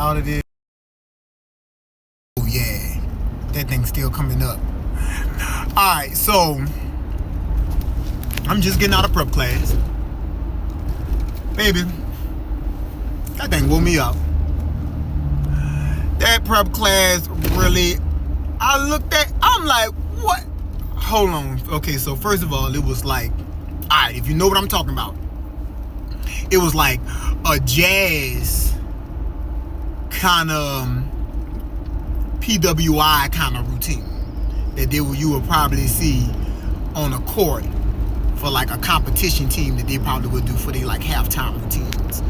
out of this. Oh yeah, that thing's still coming up. Alright, so I'm just getting out of prep class. Baby, that thing woke me up. That prep class really, I'm like, what? Hold on. Okay, so first of all, it was like, alright, if you know what I'm talking about, it was like a jazz kind of PWI kind of routine that you would probably see on a court for like a competition team that they probably would do for their like halftime routines.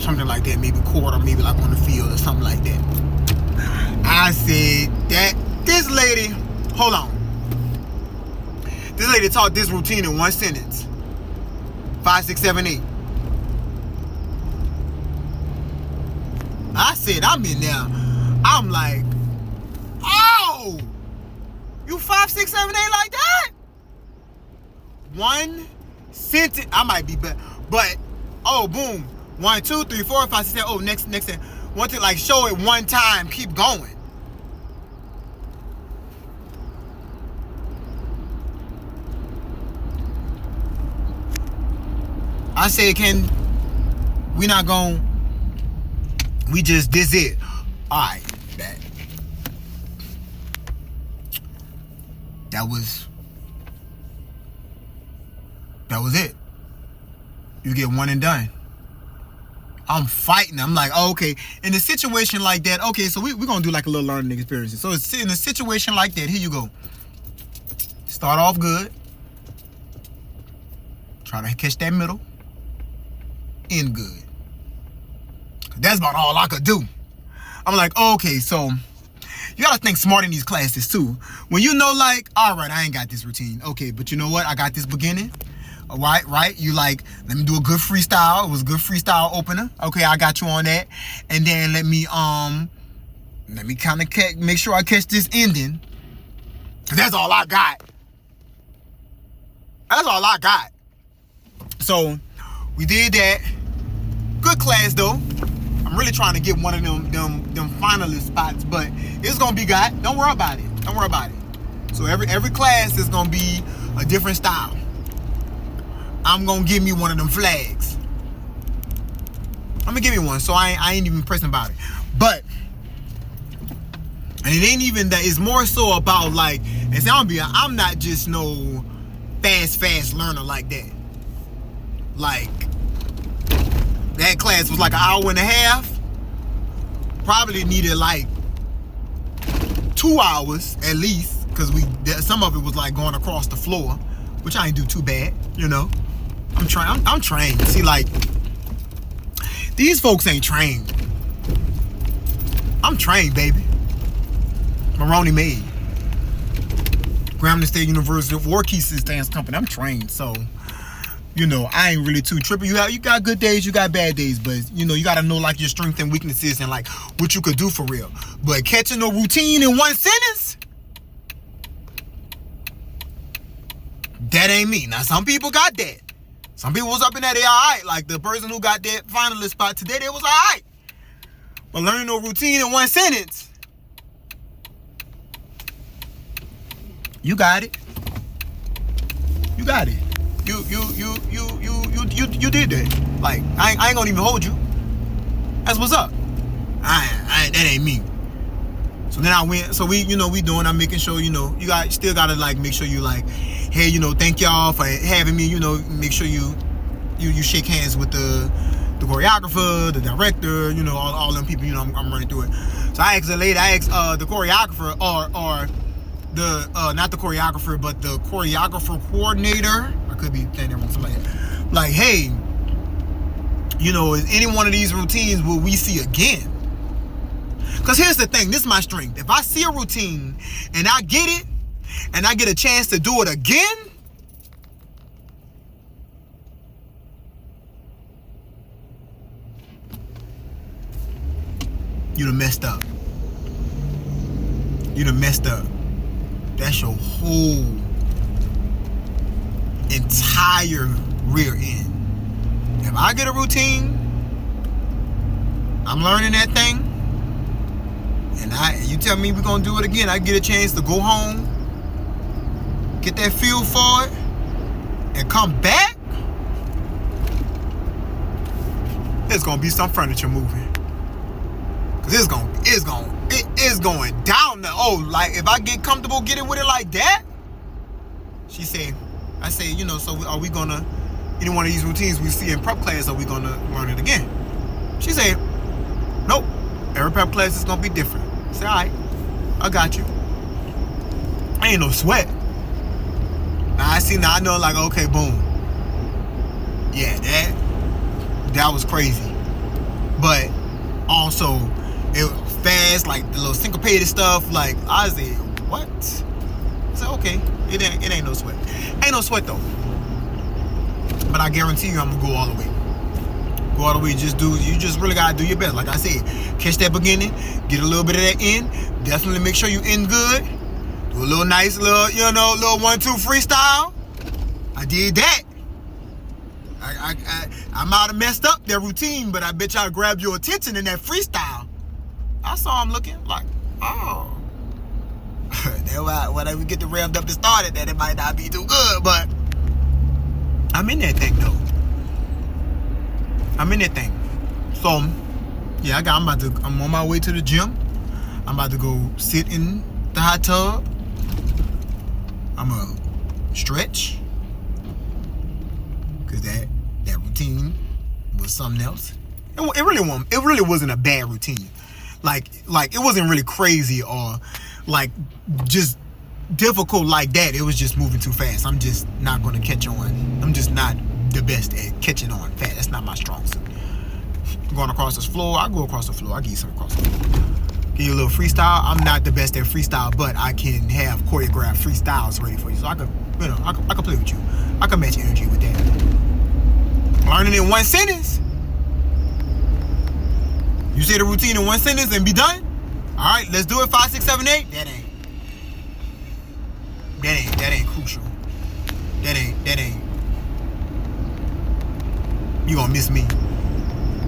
Something like that, maybe court or maybe like on the field or something like that. I said that this lady, hold on. This lady taught this routine in one sentence. 5, 6, 7, 8. I said, I'm in there. I'm like, oh, you 5, 6, 7, 8 like that? One sentence. I might be better, but oh, boom. 1, 2, 3, 4, 5, 6, 7. Oh, next. Want to like show it one time, keep going. I said, we just this it. Alright, that was it. You get one and done. I'm fighting. I'm like, oh, okay. In a situation like that, okay, so we're going to do like a little learning experience. So it's in a situation like that, here you go. Start off good. Try to catch that middle. End good. That's about all I could do. I'm like, oh, okay, so you got to think smart in these classes too. When you know like, all right, I ain't got this routine. Okay, but you know what? I got this beginning. All right. You like, let me do a good freestyle. It was a good freestyle opener. Okay, I got you on that. And then let me kind of make sure I catch this ending. That's all I got. That's all I got. So we did that. Good class though. I'm really trying to get one of them finalist spots, but it's gonna be got. Don't worry about it. So every class is gonna be a different style. I'm gonna give me one of them flags. I'm gonna give me one, so I ain't even pressing about it. But and it ain't even that. It's more so about like, I'm not just no fast learner like that. Like that class was like an hour and a half. Probably needed like 2 hours at least, because some of it was like going across the floor, which I ain't do too bad, you know. I'm trained. See, like, these folks ain't trained. I'm trained, baby. Maroney made. Grambling State University of Warkeys Dance Company. I'm trained, so you know, I ain't really too trippy. You got good days, you got bad days, but you know, you gotta know like your strengths and weaknesses and like what you could do for real. But catching a routine in one sentence, that ain't me. Now some people got that. Some people was up in that, they alright. Like the person who got that finalist spot today, they was alright. But learning a routine in one sentence, you got it. You got it. You did that. Like I ain't gonna even hold you. That's what's up. That ain't me. So then I went. So we doing. I'm making sure you still gotta like make sure you like, hey, thank y'all for having me. Make sure you shake hands with the choreographer, the director. All them people. I'm running through it. So I asked the lady. I asked the choreographer or the not the choreographer but the choreographer coordinator. I could be saying that wrong. Somebody like, hey, is any one of these routines will we see again? Because here's the thing, this is my strength. If I see a routine and I get it and I get a chance to do it again, you done messed up. You done messed up. That's your whole entire rear end. If I get a routine, I'm learning that thing, And you tell me we're gonna do it again, I get a chance to go home, get that feel for it, and come back, there's gonna be some furniture moving. Cause it is going down the like if I get comfortable getting with it like that. She said, I say, so are we gonna, any one of these routines we see in prep class, are we gonna learn it again? She said, nope, every prep class is gonna be different. I said, all right, I got you. Ain't no sweat. Now I know, like, okay, boom. Yeah, that was crazy. But also, it was fast, like the little syncopated stuff. Like, I said, what? I said, okay, it ain't no sweat. Ain't no sweat though. But I guarantee you, I'm gonna go all the way. Go all the way. You just really gotta do your best. Like I said, catch that beginning, get a little bit of that end. Definitely make sure you end good. Do a little nice, little 1-2 freestyle. I did that. I might have messed up their routine, but I bet y'all grabbed your attention in that freestyle. I saw him looking like, oh. When we get the revved up and started, that it might not be too good, but I'm in that thing though. I'm in that thing. So, yeah, I'm on my way to the gym. I'm about to go sit in the hot tub. I'm gonna stretch. Cause that routine was something else. It really wasn't a bad routine. Like it wasn't really crazy or like just difficult like that. It was just moving too fast. I'm just not gonna catch on. I'm just not the best at catching on fast. That's not my strong suit. Going across this floor, I go across the floor. I give you some across the floor. Give you a little freestyle. I'm not the best at freestyle, but I can have choreographed freestyles ready for you. So I can play with you. I can match energy with that. Learning in one sentence. You say the routine in one sentence and be done? All right, let's do it. 5, 6, 7, 8. That ain't crucial. That ain't. You gonna miss me.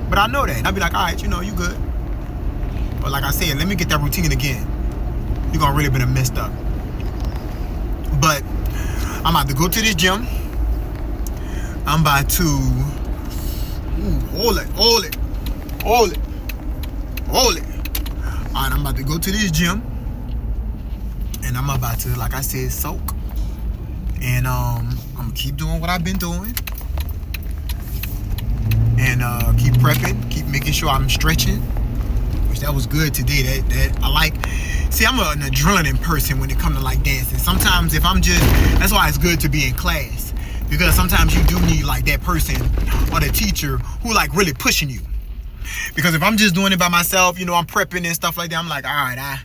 But I know that. And I'll be like, all right, you good. But like I said, let me get that routine again. You're gonna really been messed up. But I'm about to go to this gym. I'm about to hold it. Alright, I'm about to go to this gym. And I'm about to, like I said, soak. And I'm gonna keep doing what I've been doing. And keep prepping, keep making sure I'm stretching. Which that was good today. That I like. See, I'm an adrenaline person when it comes to like dancing. Sometimes if that's why it's good to be in class. Because sometimes you do need like that person or the teacher who like really pushing you. Because if I'm just doing it by myself, I'm prepping and stuff like that, I'm like, all right,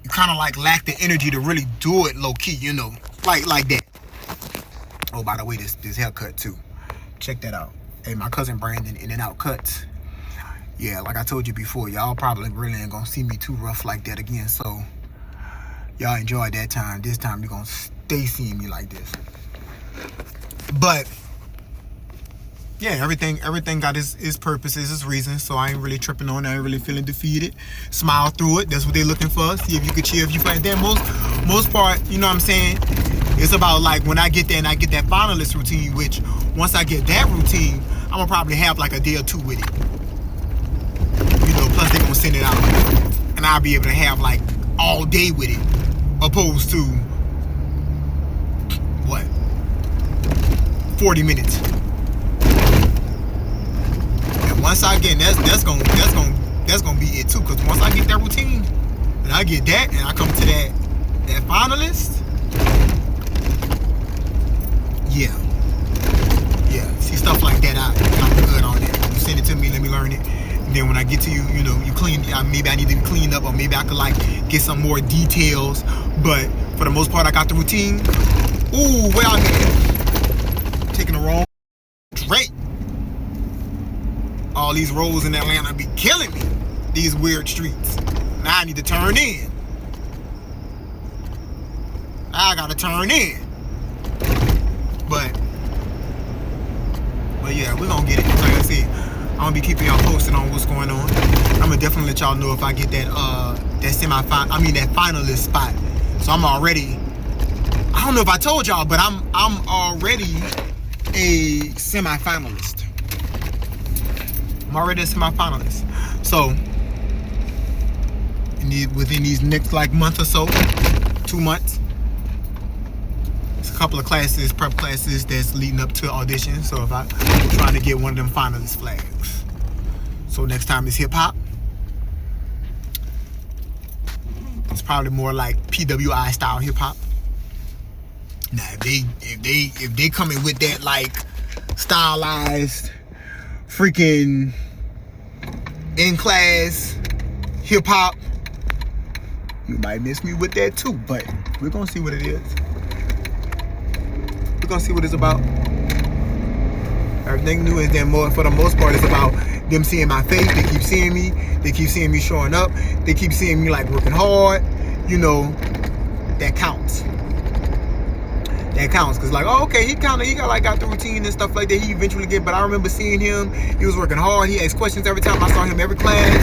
you kind of like lack the energy to really do it low key, like that. Oh, by the way, this haircut too. Check that out. Hey, my cousin Brandon, In and Out Cuts. Yeah, like I told you before, y'all probably really ain't gonna see me too rough like that again. So y'all enjoyed that time. This time you're gonna stay seeing me like this. But yeah, everything got its purposes, its reasons. So I ain't really tripping on it. I ain't really feeling defeated. Smile through it. That's what they're looking for. See if you could cheer if you fight. Then most part, you know what I'm saying? It's about like when I get there and I get that finalist routine, which once I get that routine, I'm gonna probably have like a day or two with it. Plus they gonna send it out. And I'll be able to have like all day with it. Opposed to what? 40 minutes. And once I get that's gonna be it too. Cause once I get that routine and I get that and I come to that finalist. Yeah. See stuff like that, I'm good on it. You send it to me, let me learn it. And then when I get to you, you clean. Maybe I need to be cleaned up, or maybe I could like get some more details. But for the most part, I got the routine. Ooh, where I'm at? Taking the wrong straight. All these roads in Atlanta be killing me. These weird streets. Now I need to turn in. Now I gotta turn in. But yeah, we're gonna get it. Like I said, I'm gonna be keeping y'all posted on what's going on. I'm gonna definitely let y'all know if I get that that finalist spot. So I'm already, I don't know if I told y'all, but I'm already a semi-finalist. I'm already a semi-finalist. So within these next like month or so, 2 months, there's a couple of classes, prep classes that's leading up to audition. So if I'm trying to get one of them finalist flags. So next time it's hip hop. It's probably more like PWI style hip hop. Now if they come in with that like stylized freaking in class hip hop, you might miss me with that too, but we're gonna see what it is. We're gonna see what it's about. Everything new is then more for the most part it's about them seeing my face. They keep seeing me. They keep seeing me showing up. They keep seeing me like working hard. You know, that counts. That counts, cause like, oh, okay, he got the routine and stuff like that. He eventually get, but I remember seeing him. He was working hard. He asked questions every time I saw him every class.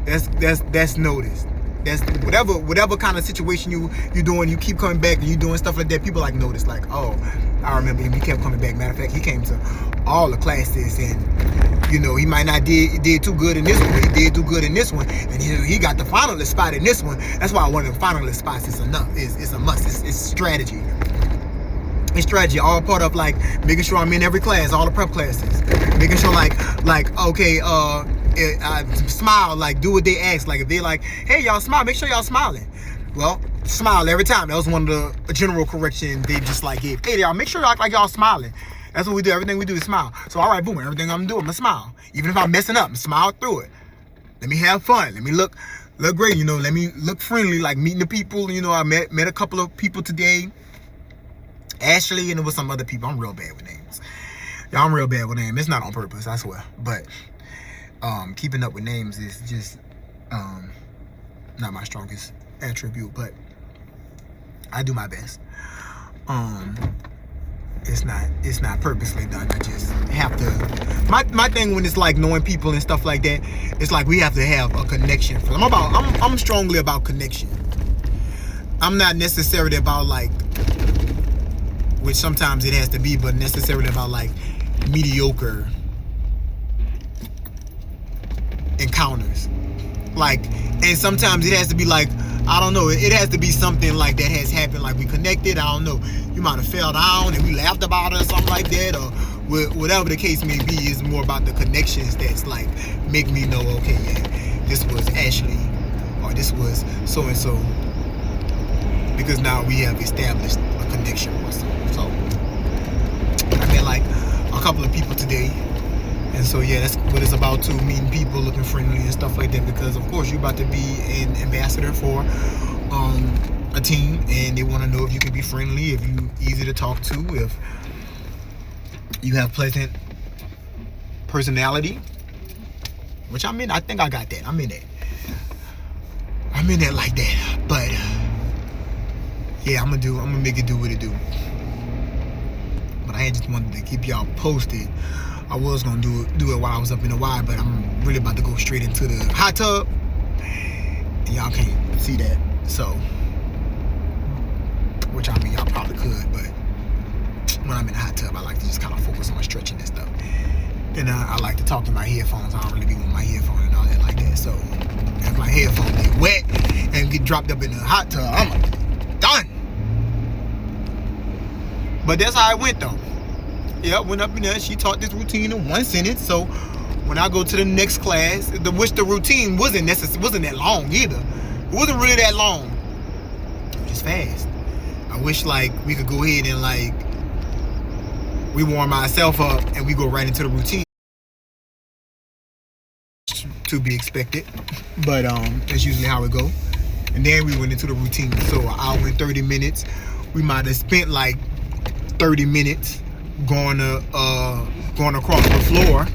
That's noticed. That's whatever kind of situation you doing. You keep coming back and you doing stuff like that. People like notice, like, oh, I remember him. He kept coming back. Matter of fact, he came to all the classes, and you know, he might not did too good in this one, but he did do good in this one, and he got the finalist spot in this one. That's why one of the finalist spots is enough. It's a must. It's strategy. It's strategy, all part of like making sure I'm in every class, all the prep classes, making sure like okay, smile, like do what they ask. Like if they like, hey y'all smile, make sure y'all smiling. Well, smile every time. That was one of the general correction they just like gave. Hey y'all, make sure y'all act like y'all smiling. That's what we do. Everything we do is smile. So all right, boom. Everything I'm gonna do, I'm gonna smile. Even if I'm messing up, smile through it. Let me have fun. Let me look great. You know, let me look friendly. Like meeting the people. You know, I met a couple of people today. Ashley, and it was some other people. I'm real bad with names. Y'all, I'm real bad with names. It's not on purpose, I swear. But keeping up with names is just not my strongest attribute. But I do my best. It's not purposely done. I just have to. My thing when it's like knowing people and stuff like that, it's like we have to have a connection. I'm strongly about connection. I'm not necessarily about like, which sometimes it has to be, but necessarily about like mediocre encounters. Like, and sometimes it has to be like, I don't know, it has to be something like that has happened, like we connected, I don't know, you might have fell down and we laughed about it or something like that, or whatever the case may be. Is more about the connections that's like make me know, okay, yeah, this was Ashley, or this was so and so, because now we have established a connection or something. So I met like a couple of people today, and so yeah, that's what it's about too, meeting people, looking friendly and stuff like that, because of course you're about to be an ambassador for a team, and they want to know if you can be friendly, if you easy to talk to, if you have pleasant personality, which I'm in. I think I got that. I'm in that like that. But yeah, I'm gonna make it do what it do. But I just wanted to keep y'all posted. I was gonna do it while I was up in the Y, but I'm really about to go straight into the hot tub, and y'all can't see that. So, which I mean y'all probably could, but when I'm in the hot tub, I like to just kind of focus on stretching and stuff. And I like to talk to my headphones. I don't really be with my headphones and all that like that. So if my headphones get wet and get dropped up in the hot tub, I'm done. But that's how it went though. Yeah, went up in there. She taught this routine in one sentence. So when I go to the next class, which the routine wasn't that long either. It wasn't really that long. It was just fast. I wish like we could go ahead and like we warm ourselves up and we go right into the routine. To be expected, but that's usually how it go. And then we went into the routine. So an hour and 30 minutes. We might have spent like 30 minutes going across the floor,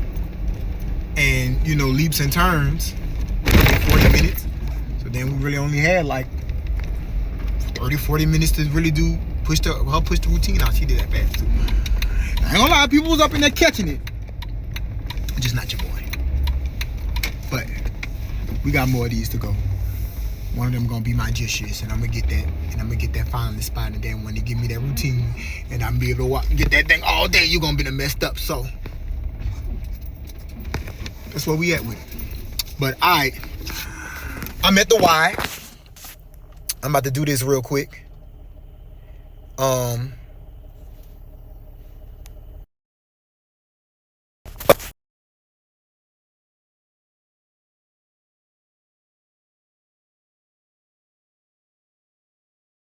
and you know, leaps and turns, 40 minutes. So then we really only had like 30-40 minutes to really push the routine out. She did that fast too. I ain't gonna lie, people was up in there catching it. I'm just not your boy. But we got more of these to go. One of them gonna be my gestures, and I'm gonna get that, and I'm gonna get that finally spot. And then when they give me that routine, and I'm be able to walk, get that thing all day, you're gonna be messed up. So that's where we at with it. But alright, I'm at the Y. I'm about to do this real quick.